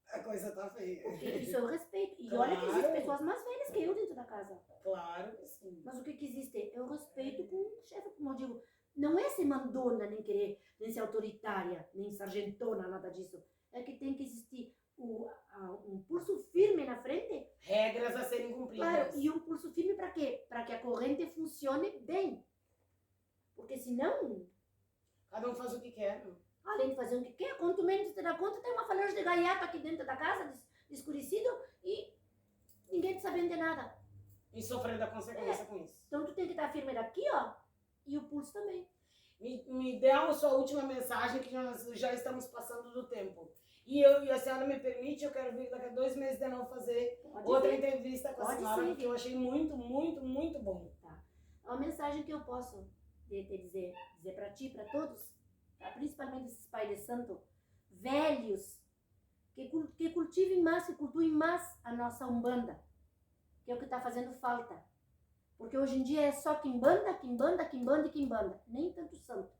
A coisa tá feia. Porque isso eu respeito. E Claro. olha que existem pessoas mais velhas que eu dentro da casa. Claro que sim. Mas o que existe? Eu respeito com o chefe, como eu digo. Não é ser mandona, nem querer, nem ser autoritária, nem sargentona, nada disso. É que tem que existir um pulso firme na frente. Regras a serem cumpridas. Claro, e um pulso firme para quê? Para que a corrente funcione bem. Porque senão, Cada um faz o que quer. Não? além de fazer o que quer, quanto menos te dá conta, tem uma falange de gaiato aqui dentro da casa, escurecido, e ninguém te sabendo de nada. E sofrendo a consequência com isso. Então tu tem que estar firme daqui, ó, e o pulso também. Me dê a sua última mensagem, que nós já estamos passando do tempo. E a senhora me permite, eu quero vir daqui a 2 meses de novo fazer outra entrevista com a senhora, porque eu achei muito, muito, muito bom. Tá. A mensagem que eu posso te dizer para ti, para todos, tá? Principalmente esses pais de santo, velhos, que cultivem mais, que cultuem mais a nossa Umbanda, que é o que está fazendo falta. Porque hoje em dia é só quimbanda, quimbanda, quimbanda e quimbanda. Nem tanto santo.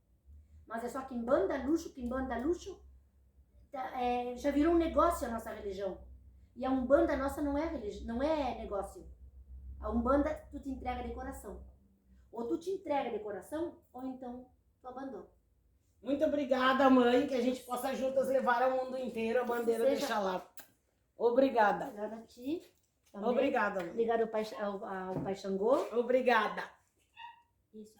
Mas é só quimbanda, luxo, quimbanda, luxo. Já virou um negócio a nossa religião. E a Umbanda nossa não é religião, não é negócio. A Umbanda tu te entrega de coração. Ou tu te entrega de coração, ou então tu abandona. Muito obrigada, mãe, que a gente possa juntas levar ao mundo inteiro a bandeira do Xalá. Obrigada. Obrigada a ti. Também. Obrigada, mãe. Obrigada ao Pai Xangô. Obrigada. Isso.